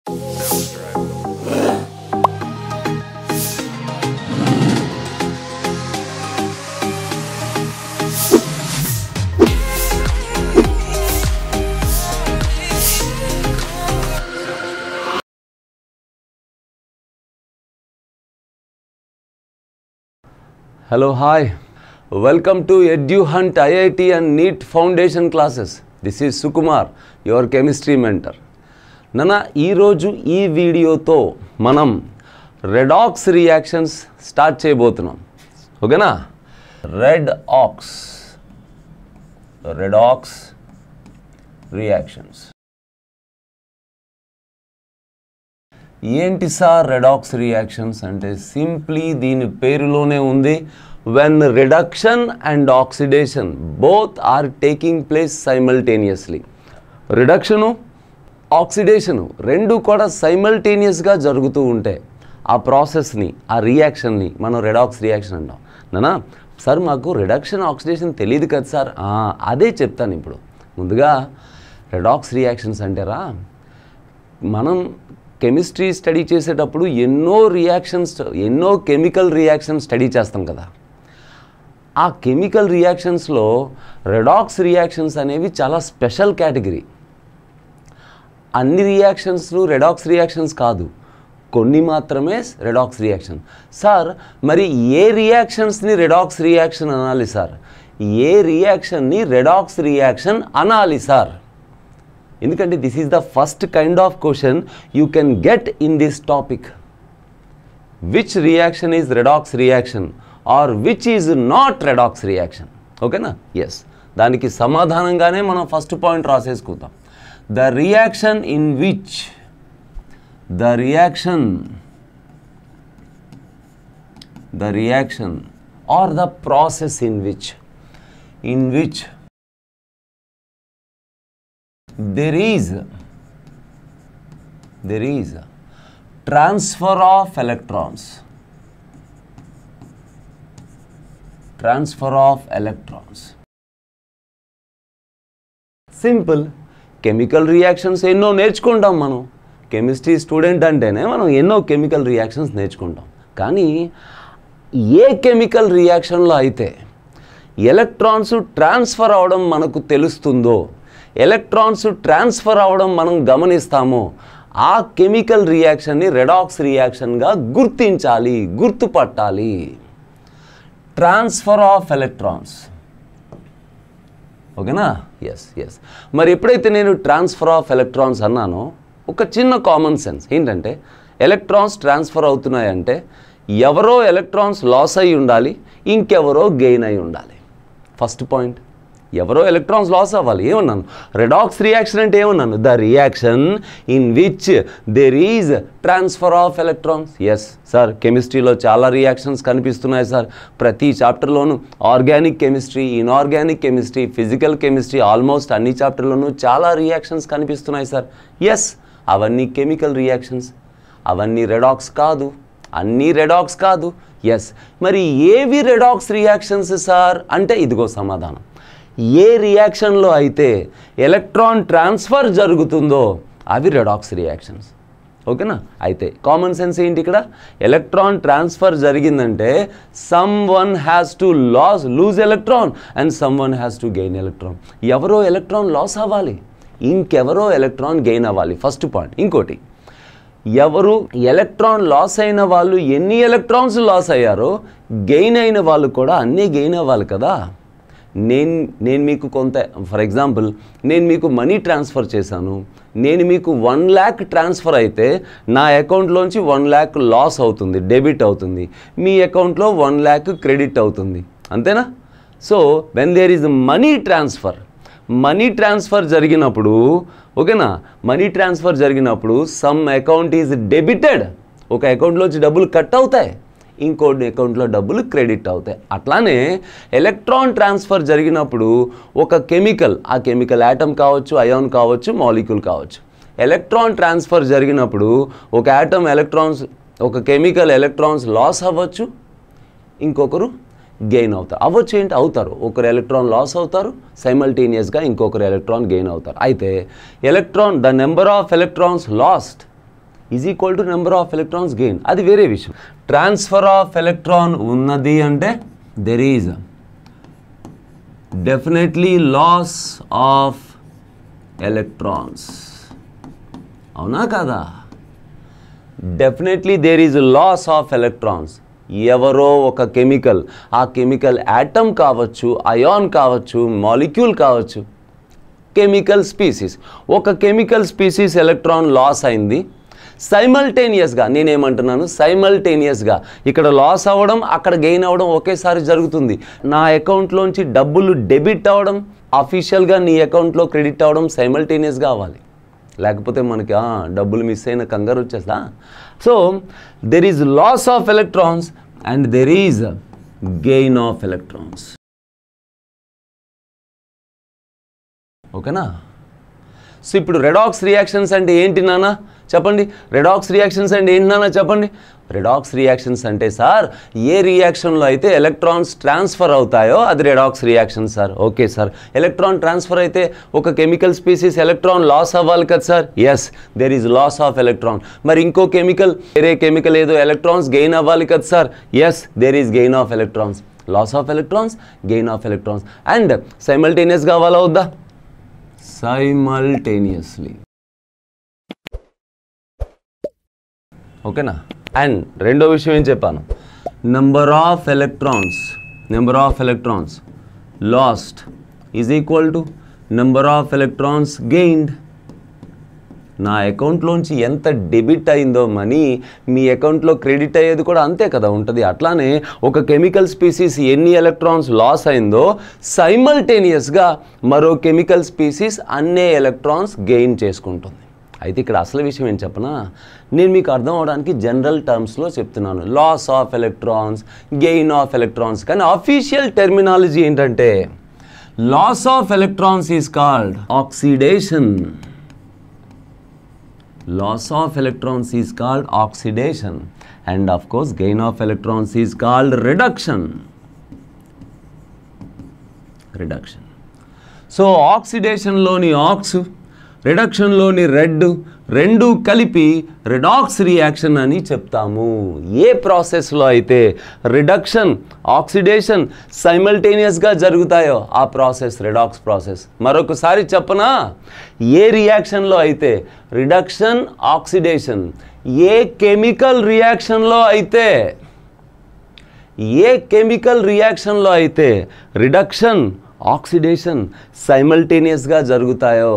Hello, hi. Welcome to EduHunt IIT and NEET Foundation classes. This is Sukumar, your chemistry mentor. Nana, ee roju ee video to manam redox reactions start cheyabothunam. Okay na? Redox reactions. ఏంటి sir redox reactions అంటే simply దీని పేరులోనే ఉంది when reduction and oxidation both are taking place simultaneously. Reduction oxidation రెండు కూడా సైమల్టేనియస్గా జరుగుతూ ఉంటాయి. ఆ ప్రాసెస్ని ఆ రియాక్షన్ని మనం రెడాక్స్ రియాక్షన్ అంటాం. నానా సార్ మాకు రిడక్షన్ ఆక్సిడేషన్ తెలియదు కదా సార్, అదే చెప్తాను ఇప్పుడు. ముందుగా రెడాక్స్ రియాక్షన్స్ అంటారా, మనం కెమిస్ట్రీ స్టడీ చేసేటప్పుడు ఎన్నో కెమికల్ రియాక్షన్స్ స్టడీ చేస్తాం కదా. ఆ కెమికల్ రియాక్షన్స్లో రెడాక్స్ రియాక్షన్స్ అనేవి చాలా స్పెషల్ కేటగిరీ. అన్ని రియాక్షన్స్లు రెడాక్స్ రియాక్షన్స్ కాదు, కొన్ని మాత్రమే రెడాక్స్ రియాక్షన్. సార్ మరి ఏ రియాక్షన్స్ని రెడాక్స్ రియాక్షన్ అనాలి సార్, ఏ రియాక్షన్ని రెడాక్స్ రియాక్షన్ అనాలి సార్? ఎందుకంటే this is the first kind of question you can get in this topic. Which reaction is redox reaction or which is not redox reaction? ఓకేనా? Yes, దానికి సమాధానంగానే మనం first point రాసేసుకుందాం. The reaction or the process in which there is transfer of electrons. Simple. Chemical reactions ఎన్నో నేర్చుకుంటాం మనం. Chemistry student అంటేనే మనం ఎన్నో కెమికల్ రియాక్షన్స్ నేర్చుకుంటాం. కానీ ఏ కెమికల్ రియాక్షన్లో అయితే ఎలక్ట్రాన్స్ ట్రాన్స్ఫర్ అవడం మనకు తెలుస్తుందో, ఎలక్ట్రాన్స్ ట్రాన్స్ఫర్ అవ్వడం మనం గమనిస్తామో, ఆ కెమికల్ రియాక్షన్ని రెడాక్స్ రియాక్షన్గా గుర్తుపట్టాలి. Transfer of electrons. ఓకేనా? ఎస్. మరి ఎప్పుడైతే నేను ట్రాన్స్ఫర్ ఆఫ్ ఎలక్ట్రాన్స్ అన్నానో ఒక చిన్న కామన్ సెన్స్ ఏంటంటే, ఎలక్ట్రాన్స్ ట్రాన్స్ఫర్ అవుతున్నాయంటే ఎవరో ఎలక్ట్రాన్స్ లాస్ అయి ఉండాలి, ఇంకెవరో గెయిన్ అయి ఉండాలి. ఫస్ట్ పాయింట్, ఎవరో ఎలక్ట్రాన్స్ లాస్ అవ్వాలి. ఏమన్నాను? రెడాక్స్ రియాక్షన్ అంటే ఏమన్నాను? The reaction in which there is transfer of electrons. Yes sir, కెమిస్ట్రీలో చాలా రియాక్షన్స్ కనిపిస్తున్నాయి సార్. ప్రతి చాప్టర్లోనూ organic chemistry, inorganic chemistry, physical chemistry, almost అన్ని చాప్టర్లోనూ చాలా రియాక్షన్స్ కనిపిస్తున్నాయి సార్. ఎస్, అవన్నీ కెమికల్ రియాక్షన్స్, అవన్నీ రెడాక్స్ కాదు, అన్నీ రెడాక్స్ కాదు. ఎస్, మరి ఏవి రెడాక్స్ రియాక్షన్స్ సార్ అంటే ఇదిగో సమాధానం. ఏ రియాక్షన్లో అయితే ఎలక్ట్రాన్ ట్రాన్స్ఫర్ జరుగుతుందో అవి రెడాక్స్ రియాక్షన్స్. ఓకేనా? అయితే కామన్ సెన్స్ ఏంటి ఇక్కడ? ఎలక్ట్రాన్ ట్రాన్స్ఫర్ జరిగిందంటే some one has to lose electron and some one has to gain electron. ఎవరో ఎలక్ట్రాన్ లాస్ అవ్వాలి, ఇంకెవరో ఎలక్ట్రాన్ గెయిన్ అవ్వాలి. First point. ఇంకోటి, ఎవరు ఎలక్ట్రాన్ లాస్ అయిన వాళ్ళు ఎన్ని ఎలక్ట్రాన్స్ లాస్ అయ్యారో గెయిన్ అయిన వాళ్ళు కూడా అన్నీ గెయిన్ అవ్వాలి కదా. నేను మీకు కొంత, ఫర్ ఎగ్జాంపుల్ నేను మీకు మనీ ట్రాన్స్ఫర్ చేశాను, నేను మీకు 1 lakh ట్రాన్స్ఫర్ అయితే నా అకౌంట్లోంచి 1 lakh లాస్ అవుతుంది, డెబిట్ అవుతుంది. మీ అకౌంట్లో 1 lakh క్రెడిట్ అవుతుంది, అంతేనా? So when there is money transfer జరిగినప్పుడు, ఓకేనా, మనీ ట్రాన్స్ఫర్ జరిగినప్పుడు సమ్ అకౌంట్ ఈజ్ డెబిటెడ్, ఒక అకౌంట్లోంచి డబ్బులు కట్ అవుతాయి, ఇంకో అకౌంట్లో డబ్బులు క్రెడిట్ అవుతాయి. అట్లానే ఎలక్ట్రాన్ ట్రాన్స్ఫర్ జరిగినప్పుడు ఒక కెమికల్, ఆ కెమికల్ యాటమ్ కావచ్చు, అయాన్ కావచ్చు, మాలిక్యూల్ కావచ్చు, ఎలక్ట్రాన్ ట్రాన్స్ఫర్ జరిగినప్పుడు ఒక యాటమ్ ఎలక్ట్రాన్స్, ఒక కెమికల్ ఎలక్ట్రాన్స్ లాస్ అవ్వచ్చు, ఇంకొకరు గెయిన్ అవుతారు. అవ్వచ్చు ఏంటి? అవుతారు. ఒకరు ఎలక్ట్రాన్ లాస్ అవుతారు, సైమల్టేనియస్గా ఇంకొకరు ఎలక్ట్రాన్ గెయిన్ అవుతారు. అయితే electron, the number of electrons lost is equal to number of electrons gain. అది వేరే విషయం. ట్రాన్స్ఫర్ ఆఫ్ ఎలక్ట్రాన్ ఉన్నది అంటే there is definitely loss of electrons. అవునా కదా? Definitely there is loss of electrons. ఎవరో ఒక కెమికల్, ఆ కెమికల్ యాటమ్ కావచ్చు, అయాన్ కావచ్చు, మాలిక్యూల్ కావచ్చు, కెమికల్ స్పీసీస్, ఒక కెమికల్ స్పీసీస్ ఎలక్ట్రాన్ లాస్ అయింది. సైమల్టేనియస్గా, నేనేమంటున్నాను సైమల్టేనియస్గా, ఇక్కడ లాస్ అవ్వడం అక్కడ గెయిన్ అవ్వడం ఒకేసారి జరుగుతుంది. నా అకౌంట్లోంచి డబ్బులు డెబిట్ అవ్వడం, అఫీషియల్గా నీ అకౌంట్లో క్రెడిట్ అవ్వడం సైమల్టేనియస్గా అవ్వాలి. లేకపోతే మనకి డబ్బులు మిస్ అయిన కంగారు వచ్చేస్తా. So there is loss of electrons and there is gain of electrons. ఓకేనా? సో ఇప్పుడు రెడాక్స్ రియాక్షన్స్ అంటే ఏంటి నాన్న చెప్పండి. రెడాక్స్ రియాక్షన్స్ అంటే ఏంటి నాన్న చెప్పండి. రెడాక్స్ రియాక్షన్స్ అంటే సార్, ఏ రియాక్షన్లో అయితే ఎలక్ట్రాన్స్ ట్రాన్స్ఫర్ అవుతాయో అది redox reaction sir. Okay sir, electron transfer అయితే ఒక కెమికల్ స్పీసీస్ ఎలక్ట్రాన్ లాస్ అవ్వాలి కదా sir. Yes, there is loss of electron. మరి ఇంకో కెమికల్, వేరే కెమికల్ ఏదో ఎలక్ట్రాన్స్ గెయిన్ అవ్వాలి కదా sir. Yes, there is gain of electrons. Loss of electrons, gain of electrons. And simultaneous కావాలా వద్దా? సైమల్టేనియస్లీ. ఓకేనా? అండ్ రెండో విషయం ఏం చెప్పాను, number of electrons lost is equal to number of electrons gained. నా అకౌంట్లోంచి ఎంత డెబిట్ అయిందో మనీ, మీ అకౌంట్లో క్రెడిట్ అయ్యేది కూడా అంతే కదా ఉంటుంది. అట్లానే ఒక కెమికల్ స్పీసీస్ ఎన్ని ఎలక్ట్రాన్స్ లాస్ అయిందో సైమల్టేనియస్గా మరో కెమికల్ స్పీసీస్ అన్నే ఎలక్ట్రాన్స్ గెయిన్ చేసుకుంటుంది. అయితే ఇక్కడ అసలు విషయం ఏం చెప్పనా, నేను మీకు అర్థం అవడానికి జనరల్ టర్మ్స్లో చెప్తున్నాను, loss of electrons, gain of electrons. కానీ అఫీషియల్ టెర్మినాలజీ ఏంటంటే loss of electrons is called oxidation. Loss of electrons is called oxidation, and of course gain of electrons is called reduction. So oxidation loni ox, reduction loni red, రెండు కలిపి redox reaction అని చెప్తాము. ఏ ప్రాసెస్లో అయితే reduction, oxidation సైమల్టేనియస్గా జరుగుతాయో ఆ process redox process. మరొకసారి చెప్పనా, ఏ రియాక్షన్లో అయితే రిడక్షన్, ఆక్సిడేషన్, ఏ కెమికల్ రియాక్షన్లో అయితే రిడక్షన్, ఆక్సిడేషన్ సైమల్టేనియస్గా జరుగుతాయో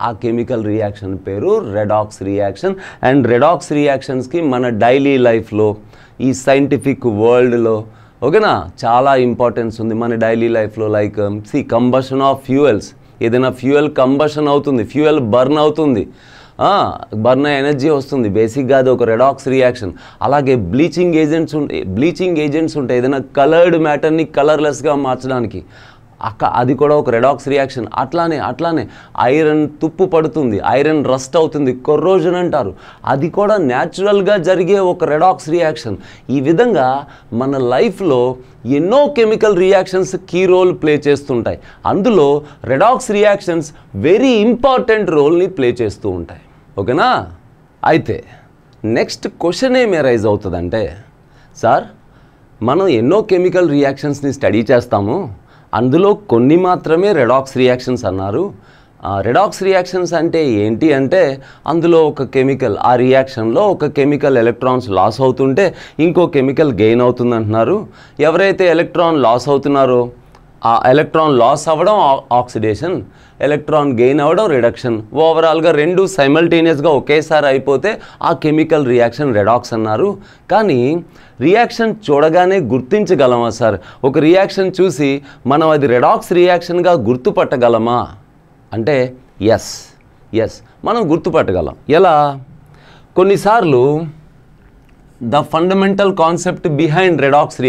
ఆ కెమికల్ రియాక్షన్ పేరు రెడాక్స్ రియాక్షన్. అండ్ రెడాక్స్ రియాక్షన్స్కి మన డైలీ లైఫ్లో, ఈ సైంటిఫిక్ వరల్డ్లో ఓకేనా చాలా ఇంపార్టెన్స్ ఉంది మన డైలీ లైఫ్లో. లైక్ కంబషన్ ఆఫ్ ఫ్యూయల్స్, ఏదైనా ఫ్యూయల్ కంబషన్ అవుతుంది, ఫ్యూయల్ బర్న్ అవుతుంది, బర్న్ ఎనర్జీ వస్తుంది, బేసిక్గా అది ఒక రెడాక్స్ రియాక్షన్. అలాగే బ్లీచింగ్ ఏజెంట్స్ ఉంటాయి ఏదైనా కలర్డ్ మ్యాటర్ని కలర్లెస్గా మార్చడానికి, అది కూడా ఒక రెడాక్స్ రియాక్షన్. అట్లానే ఐరన్ తుప్పు పడుతుంది, ఐరన్ రస్ట్ అవుతుంది, కొర్రోజన్ అంటారు, అది కూడా న్యాచురల్గా జరిగే ఒక రెడాక్స్ రియాక్షన్. ఈ విధంగా మన లైఫ్లో ఎన్నో chemical reactions key role play చేస్తుంటాయి. అందులో రెడాక్స్ రియాక్షన్స్ వెరీ ఇంపార్టెంట్ రోల్ని ప్లే చేస్తూ ఉంటాయి. ఓకేనా? అయితే నెక్స్ట్ క్వశ్చన్ ఏమి రైజ్ అవుతుందంటే, సార్ మనం ఎన్నో కెమికల్ రియాక్షన్స్ని స్టడీ చేస్తాము, అందులో కొన్ని మాత్రమే రెడాక్స్ రియాక్షన్స్ అన్నారు. రెడాక్స్ రియాక్షన్స్ అంటే ఏంటి అంటే, అందులో ఒక కెమికల్, ఆ రియాక్షన్లో ఒక కెమికల్ ఎలక్ట్రాన్స్ లాస్ అవుతుంటే ఇంకో కెమికల్ గెయిన్ అవుతుంది అంటున్నారు. ఎవరైతే ఎలక్ట్రాన్ లాస్ అవుతున్నారో ఆ ఎలక్ట్రాన్ లాస్ అవ్వడం ఆక్సిడేషన్, ఎలక్ట్రాన్ గెయిన్ అవ్వడం రిడక్షన్. ఓవరాల్గా రెండు సైమల్టేనియస్గా ఒకేసారి అయిపోతే ఆ కెమికల్ రియాక్షన్ రెడాక్స్ అన్నారు. కానీ రియాక్షన్ చూడగానే గుర్తించగలమా సార్? ఒక రియాక్షన్ చూసి మనం అది రెడాక్స్ రియాక్షన్గా గుర్తుపట్టగలమా అంటే ఎస్ మనం గుర్తుపట్టగలం. ఎలా? కొన్నిసార్లు the fundamental concept behind redox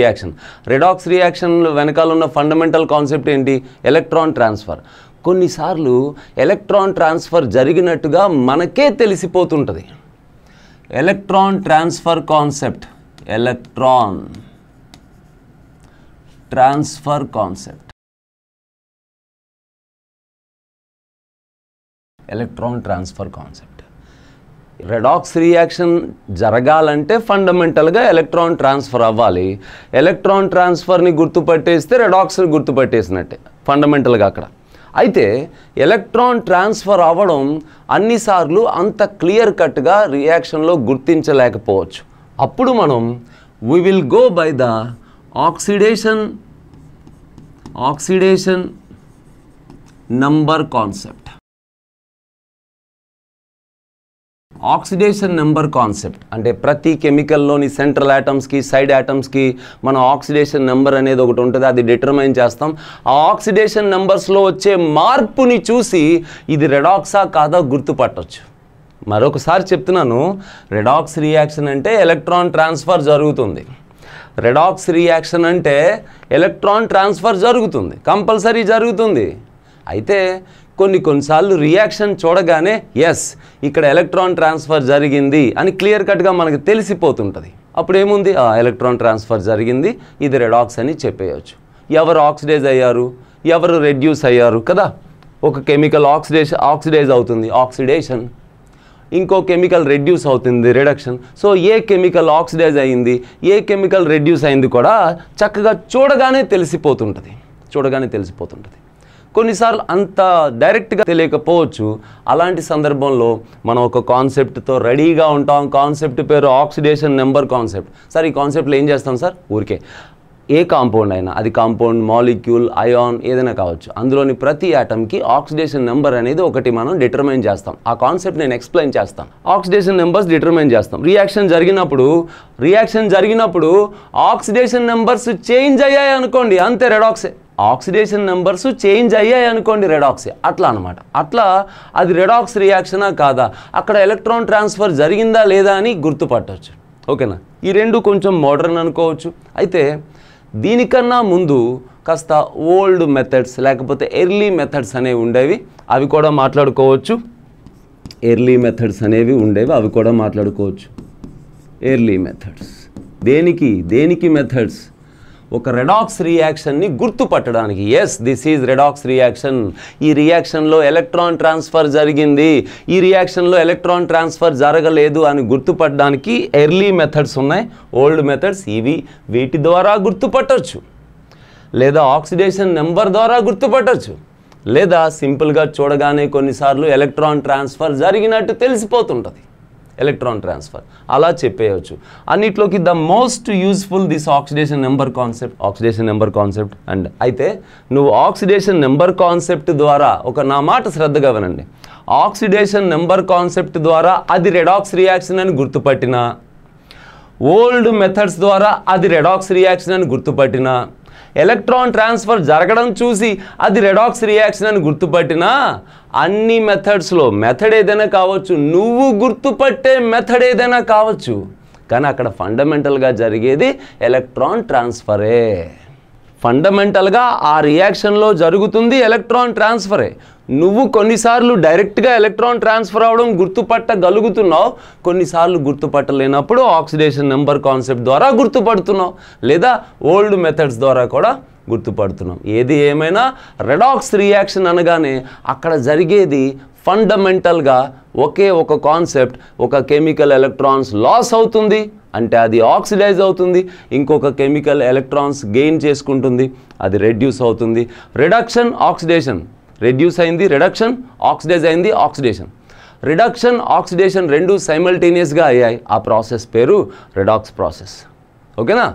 reaction వెనకాల ఉన్న ఫండమెంటల్ కాన్సెప్ట్ ఏంటి? Electron transfer. కొన్నిసార్లు ఎలక్ట్రాన్ ట్రాన్స్ఫర్ జరిగినట్టుగా మనకే తెలిసిపోతుంటుంది. Electron transfer concept redox reaction జరగాలంటే ఫండమెంటల్గా ఎలక్ట్రాన్ ట్రాన్స్ఫర్ అవ్వాలి. ఎలక్ట్రాన్ ట్రాన్స్ఫర్ని గుర్తుపట్టేస్తే రెడాక్స్ని గుర్తుపట్టేసినట్టే ఫండమెంటల్గా అక్కడ. అయితే ఎలక్ట్రాన్ ట్రాన్స్ఫర్ అవ్వడం అన్నిసార్లు అంత క్లియర్ కట్గా రియాక్షన్లో గుర్తించలేకపోవచ్చు. అప్పుడు మనం we will go by the oxidation number concept. Oxidation number concept అంటే ప్రతి కెమికల్లోని సెంట్రల్ యాటమ్స్కి సైడ్ యాటమ్స్కి మన ఆక్సిడేషన్ నెంబర్ అనేది ఒకటి ఉంటుంది, అది డిటర్మైన్ చేస్తాం. ఆ ఆక్సిడేషన్ నెంబర్స్లో వచ్చే మార్పుని చూసి ఇది రెడాక్సా కాదా గుర్తుపట్టవచ్చు. మరొకసారి చెప్తున్నాను, రెడాక్స్ రియాక్షన్ అంటే ఎలక్ట్రాన్ ట్రాన్స్ఫర్ జరుగుతుంది. రెడాక్స్ రియాక్షన్ అంటే ఎలక్ట్రాన్ ట్రాన్స్ఫర్ జరుగుతుంది, కంపల్సరీ జరుగుతుంది. అయితే కొన్నిసార్లు రియాక్షన్ చూడగానే ఎస్ ఇక్కడ ఎలక్ట్రాన్ ట్రాన్స్ఫర్ జరిగింది అని క్లియర్ కట్గా మనకు తెలిసిపోతుంటుంది. అప్పుడు ఏముంది, ఎలక్ట్రాన్ ట్రాన్స్ఫర్ జరిగింది, ఇది రెడాక్స్ అని చెప్పేయచ్చు. ఎవరు ఆక్సిడైజ్ అయ్యారు, ఎవరు రెడ్యూస్ అయ్యారు కదా. ఒక కెమికల్ ఆక్సిడైజ్ అవుతుంది, ఆక్సిడేషన్. ఇంకో కెమికల్ రెడ్యూస్ అవుతుంది, రిడక్షన్. సో ఏ కెమికల్ ఆక్సిడైజ్ అయింది, ఏ కెమికల్ రెడ్యూస్ అయింది కూడా చక్కగా చూడగానే తెలిసిపోతుంటుంది. కొన్నిసార్లు అంత డైరెక్ట్గా తెలియకపోవచ్చు. అలాంటి సందర్భంలో మనం ఒక కాన్సెప్ట్తో రెడీగా ఉంటాం. కాన్సెప్ట్ పేరు ఆక్సిడేషన్ నెంబర్ కాన్సెప్ట్. సార్ ఈ కాన్సెప్ట్లో ఏం చేస్తాం సార్, ఊరికే ఏ కాంపౌండ్ అయినా, అది కాంపౌండ్, మాలిక్యూల్, అయాన్ ఏదైనా కావచ్చు, అందులోని ప్రతి ఆటమ్కి ఆక్సిడేషన్ నెంబర్ అనేది ఒకటి మనం డిటర్మైన్ చేస్తాం. ఆ కాన్సెప్ట్ నేను ఎక్స్ప్లెయిన్ చేస్తాను. ఆక్సిడేషన్ నెంబర్స్ డిటర్మైన్ చేస్తాం. రియాక్షన్ జరిగినప్పుడు ఆక్సిడేషన్ నెంబర్స్ చేంజ్ అయ్యాయి అనుకోండి, అంతే రెడాక్సే. ఆక్సిడేషన్ నెంబర్స్ చేంజ్ అయ్యాయి అనుకోండి, రెడాక్సే. అట్లా అనమాట. అట్లా అది రెడాక్స్ రియాక్షనా కాదా, అక్కడ ఎలక్ట్రాన్ ట్రాన్స్ఫర్ జరిగిందా లేదా అని గుర్తుపట్టవచ్చు. ఓకేనా. ఈ రెండు కొంచెం మోడర్న్ అనుకోవచ్చు. అయితే దీనికన్నా ముందు కాస్త ఓల్డ్ మెథడ్స్ లేకపోతే ఎర్లీ మెథడ్స్ అనేవి ఉండేవి, అవి కూడా మాట్లాడుకోవచ్చు. ఎర్లీ మెథడ్స్ అనేవి ఉండేవి, అవి కూడా మాట్లాడుకోవచ్చు. ఎర్లీ మెథడ్స్ దేనికి మెథడ్స్, ఒక రెడాక్స్ రియాక్షన్ని గుర్తుపట్టడానికి. Yes this is redox reaction, ఈ రియాక్షన్లో ఎలక్ట్రాన్ ట్రాన్స్ఫర్ జరిగింది, ఈ రియాక్షన్లో ఎలక్ట్రాన్ ట్రాన్స్ఫర్ జరగలేదు అని గుర్తుపట్టడానికి ఎర్లీ మెథడ్స్ ఉన్నాయి, ఓల్డ్ మెథడ్స్. వీటి ద్వారా గుర్తుపట్టవచ్చు, లేదా ఆక్సిడేషన్ నెంబర్ ద్వారా గుర్తుపట్టవచ్చు, లేదా సింపుల్గా చూడగానే కొన్నిసార్లు ఎలక్ట్రాన్ ట్రాన్స్ఫర్ జరిగినట్టు తెలిసిపోతుంటుంది. ఎలక్ట్రాన్ ట్రాన్స్ఫర్ అలా చెప్పేయచ్చు. అన్నిట్లోకి the most useful this oxidation number concept. And అయితే నువ్వు ఆక్సిడేషన్ నెంబర్ కాన్సెప్ట్ ద్వారా నా మాట శ్రద్ధగా వినండి. ఆక్సిడేషన్ నెంబర్ కాన్సెప్ట్ ద్వారా అది రెడాక్స్ రియాక్షన్ అని గుర్తుపట్టినా, ఓల్డ్ మెథడ్స్ ద్వారా అది రెడాక్స్ రియాక్షన్ అని గుర్తుపట్టినా, ఎలక్ట్రాన్ ట్రాన్స్ఫర్ జరగడం చూసి అది రెడాక్స్ రియాక్షన్ అని గుర్తుపట్టినా, అన్ని మెథడ్స్లో మెథడ్ ఏదైనా కావచ్చు, నువ్వు గుర్తుపట్టే మెథడ్ ఏదైనా కావచ్చు, కానీ అక్కడ ఫండమెంటల్గా జరిగేది ఎలక్ట్రాన్ ట్రాన్స్ఫరే. ఫండమెంటల్గా ఆ రియాక్షన్లో జరుగుతుంది ఎలక్ట్రాన్ ట్రాన్స్ఫరే. నువ్వు కొన్నిసార్లు డైరెక్ట్గా ఎలక్ట్రాన్ ట్రాన్స్ఫర్ అవ్వడం గుర్తుపట్టగలుగుతున్నావు, కొన్నిసార్లు గుర్తుపట్టలేనప్పుడు ఆక్సిడేషన్ నెంబర్ కాన్సెప్ట్ ద్వారా గుర్తుపడుతున్నావు, లేదా ఓల్డ్ మెథడ్స్ ద్వారా కూడా గుర్తుపడుతున్నాం. ఏది ఏమైనా రెడాక్స్ రియాక్షన్ అనగానే అక్కడ జరిగేది ఫండమెంటల్గా ఒక కాన్సెప్ట్, ఒక కెమికల్ ఎలక్ట్రాన్స్ లాస్ అవుతుంది అంటే అది ఆక్సిడైజ్ అవుతుంది, ఇంకొక కెమికల్ ఎలక్ట్రాన్స్ గెయిన్ చేసుకుంటుంది, అది రెడ్యూస్ అవుతుంది. రిడక్షన్, ఆక్సిడేషన్, రెడ్యూస్ అయింది రిడక్షన్, ఆక్సిడైజ్ అయింది ఆక్సిడేషన్. రిడక్షన్, ఆక్సిడేషన్ రెండు సైమల్టేనియస్గా అయ్యాయి, ఆ ప్రాసెస్ పేరు రెడాక్స్ ప్రాసెస్. ఓకేనా.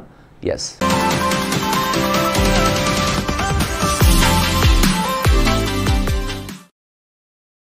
ఎస్.